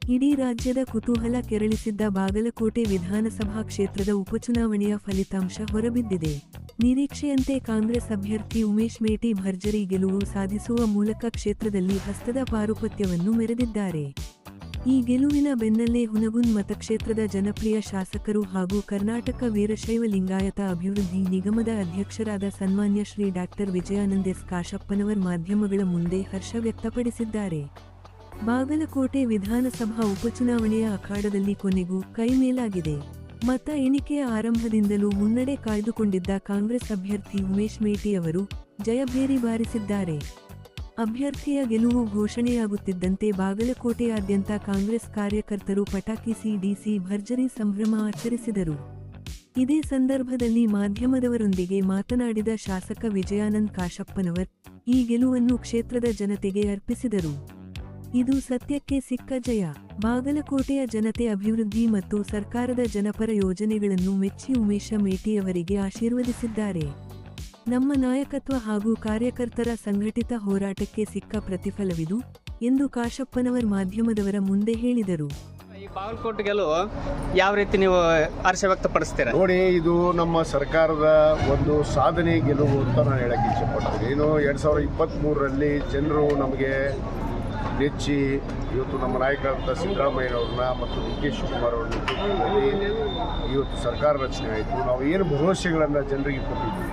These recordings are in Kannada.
ಇಡೀ ರಾಜ್ಯದ ಕುತೂಹಲ ಕೆರಳಿಸಿದ್ದ ಬಾಗಲಕೋಟೆ ವಿಧಾನಸಭಾ ಕ್ಷೇತ್ರದ ಉಪಚುನಾವಣೆಯ ಫಲಿತಾಂಶ ಹೊರಬಿದ್ದಿದೆ. ನಿರೀಕ್ಷೆಯಂತೆ ಕಾಂಗ್ರೆಸ್ ಅಭ್ಯರ್ಥಿ ಉಮೇಶ್ ಮೇಟಿ ಭರ್ಜರಿ ಗೆಲುವು ಸಾಧಿಸುವ ಮೂಲಕ ಕ್ಷೇತ್ರದಲ್ಲಿ ಹಸ್ತದ ಪಾರುಪತ್ಯವನ್ನು ಮೆರೆದಿದ್ದಾರೆ. ಈ ಗೆಲುವಿನ ಬೆನ್ನಲ್ಲೇ ಹುನಗುಂದ್ ಮತಕ್ಷೇತ್ರದ ಜನಪ್ರಿಯ ಶಾಸಕರು ಹಾಗೂ ಕರ್ನಾಟಕ ವೀರಶೈವ ಲಿಂಗಾಯತ ಅಭಿವೃದ್ಧಿ ನಿಗಮದ ಅಧ್ಯಕ್ಷರಾದ ಸನ್ಮಾನ್ಯ ಶ್ರೀ ಡಾ. ವಿಜಯಾನಂದ ಎಸ್ ಕಾಶಪ್ಪನವರ್ ಮಾಧ್ಯಮಗಳ ಮುಂದೆ ಹರ್ಷ ವ್ಯಕ್ತಪಡಿಸಿದ್ದಾರೆ. ಬಾಗಲಕೋಟೆ ವಿಧಾನಸಭಾ ಉಪಚುನಾವಣೆಯ ಅಖಾಡದಲ್ಲಿ ಕೊನೆಗೂ ಕೈಮೇಲಾಗಿದೆ. ಮತ ಎಣಿಕೆಯ ಆರಂಭದಿಂದಲೂ ಮುನ್ನಡೆ ಕಾಯ್ದುಕೊಂಡಿದ್ದ ಕಾಂಗ್ರೆಸ್ ಅಭ್ಯರ್ಥಿ ಉಮೇಶ್ ಮೇಟಿ ಅವರು ಜಯಭೇರಿ ಬಾರಿಸಿದ್ದಾರೆ. ಅಭ್ಯರ್ಥಿಯ ಗೆಲುವು ಘೋಷಣೆಯಾಗುತ್ತಿದ್ದಂತೆ ಬಾಗಲಕೋಟೆಯಾದ್ಯಂತ ಕಾಂಗ್ರೆಸ್ ಕಾರ್ಯಕರ್ತರು ಪಟಾಕಿ ಸಿಡಿಸಿ ಭರ್ಜರಿ ಸಂಭ್ರಮ ಆಚರಿಸಿದರು. ಇದೇ ಸಂದರ್ಭದಲ್ಲಿ ಮಾಧ್ಯಮದವರೊಂದಿಗೆ ಮಾತನಾಡಿದ ಶಾಸಕ ವಿಜಯಾನಂದ ಕಾಶಪ್ಪನವರ್ ಈ ಗೆಲುವನ್ನು ಕ್ಷೇತ್ರದ ಜನತೆಗೆ ಅರ್ಪಿಸಿದರು. ಇದು ಸತ್ಯಕ್ಕೆ ಸಿಕ್ಕ ಜಯ. ಬಾಗಲಕೋಟೆಯ ಜನತೆ ಅಭಿವೃದ್ಧಿ ಮತ್ತು ಸರ್ಕಾರದ ಜನಪರ ಯೋಜನೆಗಳನ್ನು ಮೆಚ್ಚಿ ಉಮೇಶ ಮೇಟಿಯವರಿಗೆ ಆಶೀರ್ವದಿಸಿದ್ದಾರೆ. ನಮ್ಮ ನಾಯಕತ್ವ ಹಾಗೂ ಕಾರ್ಯಕರ್ತರ ಸಂಘಟಿತ ಹೋರಾಟಕ್ಕೆ ಸಿಕ್ಕ ಪ್ರತಿಫಲವಿದು ಎಂದು ಕಾಶಪ್ಪನವರ್ ಮಾಧ್ಯಮದವರ ಮುಂದೆ ಹೇಳಿದರು. ಈ ಬಾಗಲಕೋಟೆ ಗೆಲುವು ಯಾವ ರೀತಿ ನೀವು ಹರ್ಷ ವ್ಯಕ್ತಪಡಿಸ್ತೀರಾ? ನೋಡಿ, ಇದು ನಮ್ಮ ಸರ್ಕಾರದ ಒಂದು ಸಾಧನೆ ಗೆಲುವು ಅಂತ ನಾನು ಹೇಳಕ್ಕೆ ಇಷ್ಟಪಡ್ತೀನಿ. ಏನು 2023ರಲ್ಲಿ ಜನರು ನಮಗೆ ನೆಚ್ಚಿ ಇವತ್ತು ನಮ್ಮ ನಾಯಕರಾದ ಸಿದ್ದರಾಮಯ್ಯನವ್ರನ್ನ ಮತ್ತು ಡಿ ಕೆ ಶಿವಕುಮಾರ್ ಅವ್ರ ನೇತೃತ್ವದಲ್ಲಿ ಇವತ್ತು ಸರ್ಕಾರ ರಚನೆ ಆಯಿತು. ನಾವು ಏನು ಭರವಸೆಗಳನ್ನು ಜನರಿಗೆ ಕೊಟ್ಟಿದ್ದೀವಿ,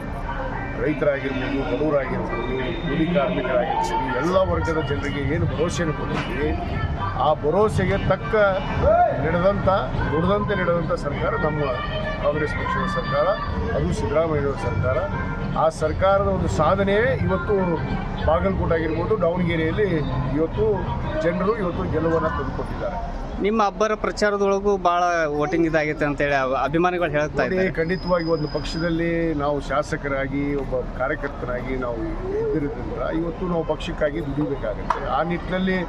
ರೈತರಾಗಿರ್ಬೋದು, ಬಡವರಾಗಿರ್ಬೋದು, ಕೂಲಿ ಕಾರ್ಮಿಕರಾಗಿರ್ಬೋದು, ಎಲ್ಲ ವರ್ಗದ ಜನರಿಗೆ ಏನು ಭರವಸೆಯನ್ನು ಕೊಟ್ಟಿದ್ದೀವಿ, ಆ ಭರವಸೆಗೆ ತಕ್ಕ ನುಡಿದಂತೆ ನಡೆದಂಥ ಸರ್ಕಾರ ನಮ್ಮ ಕಾಂಗ್ರೆಸ್ ಪಕ್ಷದ ಸರ್ಕಾರ, ಅದು ಸಿದ್ದರಾಮಯ್ಯನವರ ಸರ್ಕಾರ. ಆ ಸರ್ಕಾರದ ಒಂದು ಸಾಧನೆ ಇವತ್ತು ಬಾಗಲಕೋಟೆ ಆಗಿರ್ಬೋದು, ದಾವಣಗೆರೆಯಲ್ಲಿ ಇವತ್ತು ಜನರು ಗೆಲುವನ್ನು ತಂದುಕೊಟ್ಟಿದ್ದಾರೆ. ನಿಮ್ಮ ಅಬ್ಬರ ಪ್ರಚಾರದೊಳಗೂ ಭಾಳ ವೋಟಿಂಗ್ ಇದಾಗೈತೆ ಅಂತೇಳಿ ಅಭಿಮಾನಿಗಳು ಹೇಳ್ತಾ ಇದ್ದಾರೆ. ಖಂಡಿತವಾಗಿ ಒಂದು ಪಕ್ಷದಲ್ಲಿ ನಾವು ಶಾಸಕರಾಗಿ ಒಬ್ಬ ಕಾರ್ಯಕರ್ತನಾಗಿ ನಾವು ಇದ್ದಿರೋದ್ರಿಂದ ಇವತ್ತು ನಾವು ಪಕ್ಷಕ್ಕಾಗಿ ದುಡಿಬೇಕಾಗುತ್ತೆ. ಆ ನಿಟ್ಟಿನಲ್ಲಿ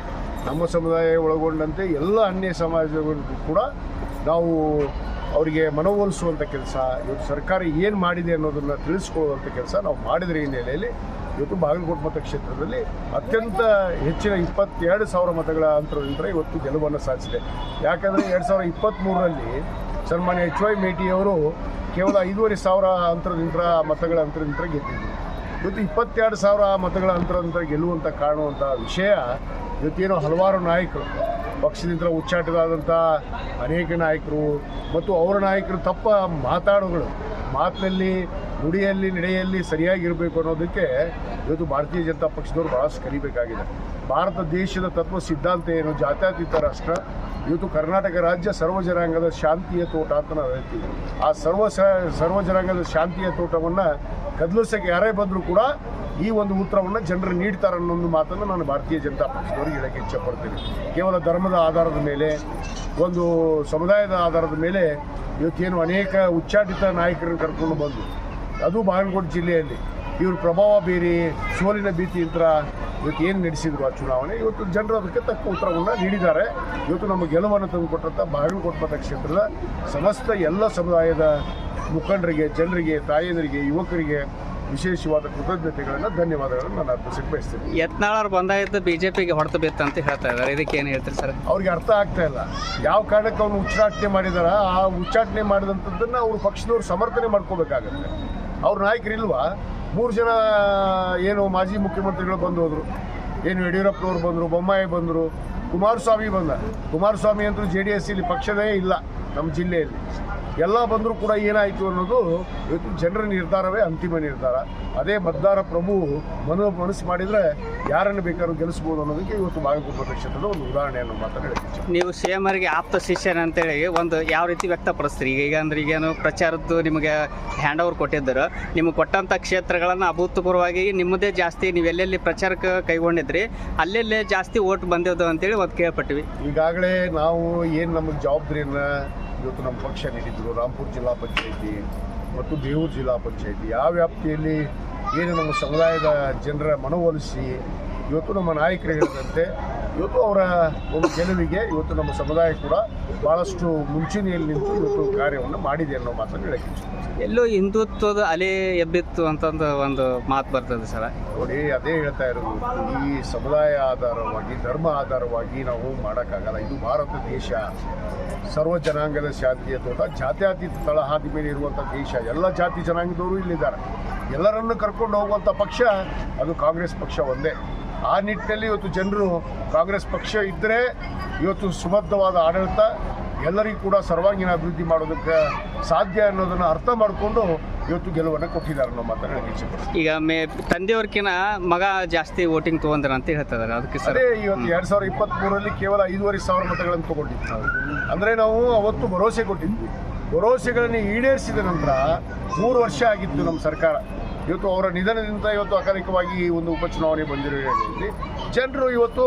ನಮ್ಮ ಸಮುದಾಯ ಒಳಗೊಂಡಂತೆ ಎಲ್ಲ ಅನ್ಯ ಸಮಾಜಗಳಿಗೂ ಕೂಡ ನಾವು ಅವರಿಗೆ ಮನವೊಲಿಸುವಂಥ ಕೆಲಸ, ಇವತ್ತು ಸರ್ಕಾರ ಏನು ಮಾಡಿದೆ ಅನ್ನೋದನ್ನು ತಿಳಿಸ್ಕೊಳ್ಳುವಂಥ ಕೆಲಸ ನಾವು ಮಾಡಿದ್ರ ಹಿನ್ನೆಲೆಯಲ್ಲಿ ಇವತ್ತು ಬಾಗಲಕೋಟೆ ಮತಕ್ಷೇತ್ರದಲ್ಲಿ ಅತ್ಯಂತ ಹೆಚ್ಚಿನ 22,000 ಮತಗಳ ಅಂತರದಿಂದ ಇವತ್ತು ಗೆಲುವನ್ನು ಸಾಧಿಸಿದೆ. ಯಾಕಂದರೆ 2023ರಲ್ಲಿ ಸನ್ಮಾನ್ಯ ಎಚ್ ವೈ ಮೇಟಿಯವರು ಕೇವಲ 5,500 ಮತಗಳ ಅಂತರದಿಂದ ಗೆದ್ದಿದ್ದರು. ಇವತ್ತು 22,000 ಮತಗಳ ಅಂತರದಿಂದ ಗೆಲ್ಲುವಂಥ ಕಾಣುವಂಥ ವಿಷಯ ಇವತ್ತೇನೋ ಹಲವಾರು ನಾಯಕರು ಪಕ್ಷದಿಂದ ಉಚ್ಚಾಟದಾದಂಥ ಅನೇಕ ನಾಯಕರು ಮತ್ತು ಅವರ ನಾಯಕರು ತಪ್ಪ ಮಾತಿನಲ್ಲಿ ನುಡಿಯಲ್ಲಿ ನಡೆಯಲ್ಲಿ ಸರಿಯಾಗಿರಬೇಕು ಅನ್ನೋದಕ್ಕೆ ಇವತ್ತು ಭಾರತೀಯ ಜನತಾ ಪಕ್ಷದವರು ಭಾಳಷ್ಟು ಕಲಿಬೇಕಾಗಿದೆ. ಭಾರತ ದೇಶದ ತತ್ವ ಸಿದ್ಧಾಂತ ಏನು, ಜಾತ್ಯತೀತ ರಾಷ್ಟ್ರ. ಇವತ್ತು ಕರ್ನಾಟಕ ರಾಜ್ಯ ಸರ್ವಜನಾಂಗದ ಶಾಂತಿಯ ತೋಟ ಅಂತ ನಾವು ಹೇಳ್ತೀವಿ. ಆ ಸರ್ವಜನಾಂಗದ ಶಾಂತಿಯ ತೋಟವನ್ನು ಕದಲಿಸೋಕ್ಕೆ ಯಾರೇ ಬಂದರೂ ಕೂಡ ಈ ಒಂದು ಉತ್ತರವನ್ನು ಜನರು ನೀಡ್ತಾರೆ ಅನ್ನೋ ಒಂದು ಮಾತನ್ನು ನಾನು ಭಾರತೀಯ ಜನತಾ ಪಕ್ಷದವರಿಗೆ ಹೇಳಕ್ಕೆ ಇಚ್ಛಪಡ್ತೀನಿ. ಕೇವಲ ಧರ್ಮದ ಆಧಾರದ ಮೇಲೆ, ಒಂದು ಸಮುದಾಯದ ಆಧಾರದ ಮೇಲೆ ಇವತ್ತೇನು ಅನೇಕ ಉಚ್ಚಾಟಿತ ನಾಯಕರನ್ನು ಕರ್ಕೊಂಡು ಬಂದು, ಅದು ಬಾಗಲಕೋಟೆ ಜಿಲ್ಲೆಯಲ್ಲಿ ಇವ್ರ ಪ್ರಭಾವ ಬೀರಿ ಸೋಲಿನ ಭೀತಿಯಿಂದ ಇವತ್ತು ಏನು ನಡೆಸಿದ್ರು ಆ ಚುನಾವಣೆ, ಇವತ್ತು ಜನರು ಅದಕ್ಕೆ ತಕ್ಕ ಉತ್ತರವನ್ನು ನೀಡಿದ್ದಾರೆ. ಇವತ್ತು ನಮ್ಮ ಗೆಲುವನ್ನು ತಂದುಕೊಟ್ಟಂಥ ಬಾಗಲಕೋಟೆ ಮತಕ್ಷೇತ್ರದ ಸಮಸ್ತ ಎಲ್ಲ ಸಮುದಾಯದ ಮುಖಂಡರಿಗೆ, ಜನರಿಗೆ, ತಾಯಂದರಿಗೆ, ಯುವಕರಿಗೆ ವಿಶೇಷವಾದ ಕೃತಜ್ಞತೆಗಳನ್ನು, ಧನ್ಯವಾದಗಳನ್ನು ನಾನು ಅರ್ಪಿಸಕ್ಕೆ ಬಯಸ್ತೇನೆ. ಯತ್ನಾಳ್ ಬಂದಾಗಿದ್ದು ಬಿಜೆಪಿಗೆ ಹೊಡೆತ ಬಿತ್ತು ಅಂತ ಹೇಳ್ತಾ ಇದ್ದಾರೆ. ಇದಕ್ಕೆ ಏನು ಹೇಳ್ತೀರಿ ಸರ್? ಅವ್ರಿಗೆ ಅರ್ಥ ಆಗ್ತಾ ಇಲ್ಲ ಯಾವ ಕಾರಣಕ್ಕೆ ಅವ್ನು ಉಚ್ಚಾಟನೆ ಮಾಡಿದಾರ. ಆ ಉಚ್ಚಾಟನೆ ಮಾಡಿದಂಥದ್ದನ್ನು ಅವ್ರ ಪಕ್ಷದವ್ರು ಸಮರ್ಥನೆ ಮಾಡ್ಕೋಬೇಕಾಗತ್ತೆ. ಅವ್ರ ನಾಯಕರಿಲ್ವಾ? 3 ಜನ ಏನು ಮಾಜಿ ಮುಖ್ಯಮಂತ್ರಿಗಳು ಬಂದು ಹೋದರು. ಏನು ಯಡಿಯೂರಪ್ಪನವ್ರು ಬಂದರು, ಬೊಮ್ಮಾಯಿ ಬಂದರು, ಕುಮಾರಸ್ವಾಮಿ ಬಂದ. ಕುಮಾರಸ್ವಾಮಿ ಅಂತೂ JDS ಇಲ್ಲಿ ಪಕ್ಷದೇ ಇಲ್ಲ ನಮ್ಮ ಜಿಲ್ಲೆಯಲ್ಲಿ. ಎಲ್ಲ ಬಂದರೂ ಕೂಡ ಏನಾಯಿತು ಅನ್ನೋದು ಇವತ್ತು ಜನರ ನಿರ್ಧಾರವೇ ಅಂತಿಮ ನಿರ್ಧಾರ. ಅದೇ ಮತದಾರ ಪ್ರಭು ಮನಸ್ಸು ಮಾಡಿದರೆ ಯಾರನ್ನು ಬೇಕಾದ್ರೂ ಗೆಲ್ಲಿಸ್ಬೋದು ಅನ್ನೋದಕ್ಕೆ ಇವತ್ತು ಬಾಗಲಕೋಟೆ ಮತಕ್ಷೇತ್ರದ ಒಂದು ಉದಾಹರಣೆಯನ್ನು ಮಾತಾಡೋಕ್ಕೆ. ನೀವು CM-ರಿಗೆ ಆಪ್ತ ಶಿಷ್ಯನ ಅಂತೇಳಿ ಒಂದು ಯಾವ ರೀತಿ ವ್ಯಕ್ತಪಡಿಸ್ತೀರಿ? ಈಗ ಅಂದ್ರೆ ಈಗೇನು ಪ್ರಚಾರದ್ದು ನಿಮಗೆ ಹ್ಯಾಂಡ್ ಓವರ್ ಕೊಟ್ಟಿದ್ದರು, ನಿಮಗೆ ಕೊಟ್ಟಂಥ ಕ್ಷೇತ್ರಗಳನ್ನು ಅಭೂತಪೂರ್ವವಾಗಿ ನಿಮ್ಮದೇ ಜಾಸ್ತಿ ನೀವು ಎಲ್ಲೆಲ್ಲಿ ಪ್ರಚಾರಕ್ಕೆ ಕೈಗೊಂಡಿದ್ರಿ ಅಲ್ಲೆಲ್ಲೇ ಜಾಸ್ತಿ ಓಟ್ ಬಂದಿದ್ದು ಅಂತೇಳಿ ಒಂದು ಕೇಳ್ಪಟ್ಟಿವಿ. ಈಗಾಗಲೇ ನಾವು ಏನು ನಮಗೆ ಜವಾಬ್ದಾರಿಯನ್ನು ಇವತ್ತು ನಮ್ಮ ಪಕ್ಷ ನೀಡಿದ್ರು. ರಾಂಪುರ ಜಿಲ್ಲಾ ಪಂಚಾಯಿತಿ ಮತ್ತು ಬೇವೂರು ಜಿಲ್ಲಾ ಪಂಚಾಯಿತಿ ಆ ವ್ಯಾಪ್ತಿಯಲ್ಲಿ ಏನು ನಮ್ಮ ಸಮುದಾಯದ ಜನರ ಮನವೊಲಿಸಿ ಇವತ್ತು ನಮ್ಮ ನಾಯಕರು ಹೇಳಿದಂತೆ ಇವತ್ತು ಅವರ ಒಂದು ಗೆಲುವಿಗೆ ಇವತ್ತು ನಮ್ಮ ಸಮುದಾಯ ಕೂಡ ಭಾಳಷ್ಟು ಮುಂಚೂಣಿಯಲ್ಲಿ ನಿಂತು ಇವತ್ತು ಕಾರ್ಯವನ್ನು ಮಾಡಿದೆ ಅನ್ನೋ ಮಾತನ್ನು ಹೇಳಕ್ಕೆ ಇಷ್ಟಪಡ್ತೀನಿ. ಎಲ್ಲೋ ಹಿಂದುತ್ವದ ಅಲೆ ಎಬ್ಬಿತ್ತು ಅಂತಂದು ಒಂದು ಮಾತು ಬರ್ತದೆ ಸರ್. ನೋಡಿ, ಅದೇ ಹೇಳ್ತಾ ಇರೋದು, ಈ ಸಮುದಾಯ ಆಧಾರವಾಗಿ ಧರ್ಮ ಆಧಾರವಾಗಿ ನಾವು ಮಾಡೋಕ್ಕಾಗಲ್ಲ. ಇದು ಭಾರತ ದೇಶ, ಸರ್ವ ಜನಾಂಗದ ಶಾಂತಿಯ ತೋಟ, ಜಾತ್ಯತೀತ ತಳಹಾದಿ ಮೇಲೆ ಇರುವಂಥ ದೇಶ. ಎಲ್ಲ ಜಾತಿ ಜನಾಂಗದವರು ಇಲ್ಲಿದ್ದಾರೆ. ಎಲ್ಲರನ್ನು ಕರ್ಕೊಂಡು ಹೋಗುವಂಥ ಪಕ್ಷ ಅದು ಕಾಂಗ್ರೆಸ್ ಪಕ್ಷ ಒಂದೇ. ಆ ನಿಟ್ಟಿನಲ್ಲಿ ಇವತ್ತು ಜನರು ಕಾಂಗ್ರೆಸ್ ಪಕ್ಷ ಇದ್ದರೆ ಇವತ್ತು ಸುಬದ್ಧವಾದ ಆಡಳಿತ, ಎಲ್ಲರಿಗೂ ಕೂಡ ಸರ್ವಾಂಗೀಣ ಅಭಿವೃದ್ಧಿ ಮಾಡೋದಕ್ಕೆ ಸಾಧ್ಯ ಅನ್ನೋದನ್ನು ಅರ್ಥ ಮಾಡಿಕೊಂಡು ಇವತ್ತು ಗೆಲುವನ್ನು ಕೊಟ್ಟಿದ್ದಾರೆ ಅನ್ನೋ ಮಾತನ್ನು ಇಚ್ಛೆಪಡ್ತೀನಿ. ಈಗ ತಂದೆಯವ್ರಕಿನ ಮಗ ಜಾಸ್ತಿ ವೋಟಿಂಗ್ ತೊಗೊಂಡ್ರ ಅಂತ ಹೇಳ್ತಿದ್ದಾರೆ. ಅದಕ್ಕೆ ಸರ್ ಅದೇ ಇವತ್ತು 2023 ಕೇವಲ 5,500 ಮತಗಳನ್ನು ತೊಗೊಂಡಿದ್ವಿ. ಅಂದರೆ ನಾವು ಅವತ್ತು ಭರವಸೆ ಕೊಟ್ಟಿದ್ವಿ. ಭರವಸೆಗಳನ್ನು ಈಡೇರಿಸಿದ ನಂತರ 3 ವರ್ಷ ಆಗಿತ್ತು ನಮ್ಮ ಸರ್ಕಾರ. ಇವತ್ತು ಅವರ ನಿಧನದಿಂದ ಇವತ್ತು ಅಕಾಲಿಕವಾಗಿ ಒಂದು ಉಪಚುನಾವಣೆ ಬಂದಿರೋದ್ರಲ್ಲಿ ಜನರು ಇವತ್ತು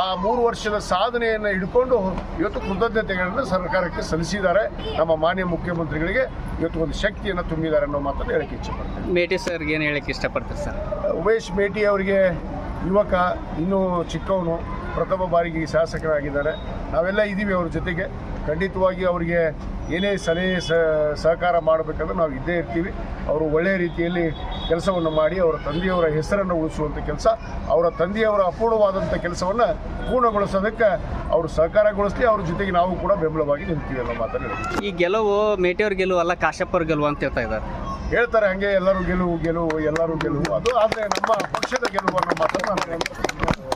ಆ 3 ವರ್ಷದ ಸಾಧನೆಯನ್ನು ಹಿಡ್ಕೊಂಡು ಇವತ್ತು ಕೃತಜ್ಞತೆಗಳನ್ನು ಸರ್ಕಾರಕ್ಕೆ ಸಲ್ಲಿಸಿದ್ದಾರೆ. ನಮ್ಮ ಮಾನ್ಯ ಮುಖ್ಯಮಂತ್ರಿಗಳಿಗೆ ಇವತ್ತು ಒಂದು ಶಕ್ತಿಯನ್ನು ತುಂಬಿದ್ದಾರೆ ಅನ್ನೋ ಮಾತನ್ನು ಹೇಳಕ್ಕೆ ಇಚ್ಛೆಪಡ್ತೀನಿ. ಮೇಟಿ ಸರ್ಗೆ ಏನು ಹೇಳಕ್ಕೆ ಇಷ್ಟಪಡ್ತೀರಿ ಸರ್? ಉಮೇಶ್ ಮೇಟಿ ಅವರಿಗೆ ಯುವಕ, ಇನ್ನೂ ಚಿಕ್ಕವನು, ಪ್ರಥಮ ಬಾರಿಗೆ ಶಾಸಕರಾಗಿದ್ದಾರೆ. ನಾವೆಲ್ಲ ಇದ್ದೀವಿ ಅವ್ರ ಜೊತೆಗೆ. ಖಂಡಿತವಾಗಿ ಅವರಿಗೆ ಏನೇ ಸಲಹೆ ಸಹಕಾರ ಮಾಡಬೇಕಂದ್ರೆ ನಾವು ಇದ್ದೇ ಇರ್ತೀವಿ. ಅವರು ಒಳ್ಳೆಯ ರೀತಿಯಲ್ಲಿ ಕೆಲಸವನ್ನು ಮಾಡಿ ಅವರ ತಂದೆಯವರ ಹೆಸರನ್ನು ಉಳಿಸುವಂಥ ಕೆಲಸ, ಅವರ ತಂದೆಯವರ ಅಪೂರ್ಣವಾದಂಥ ಕೆಲಸವನ್ನು ಪೂರ್ಣಗೊಳಿಸೋದಕ್ಕೆ ಅವರು ಸಹಕಾರಗೊಳಿಸಲಿ. ಅವ್ರ ಜೊತೆಗೆ ನಾವು ಕೂಡ ಬೆಂಬಲವಾಗಿ ನಿಲ್ತೀವಿ ಅನ್ನೋ ಮಾತನ್ನು ಹೇಳ್ತೀವಿ. ಈ ಗೆಲುವು ಮೇಟಿಯವ್ರ ಗೆಲುವು ಅಲ್ಲ, ಕಾಶಪ್ಪವ್ರ ಗೆಲುವು ಅಂತ ಹೇಳ್ತಾ ಇದ್ದಾರೆ. ಹೇಳ್ತಾರೆ ಹಾಗೆ, ಎಲ್ಲರೂ ಗೆಲುವು ಎಲ್ಲರೂ ಗೆಲುವು. ಅದು ಆದರೆ ನಮ್ಮ ಪಕ್ಷದ ಗೆಲುವು ಅನ್ನೋ ಮಾತನ್ನು ನಾನು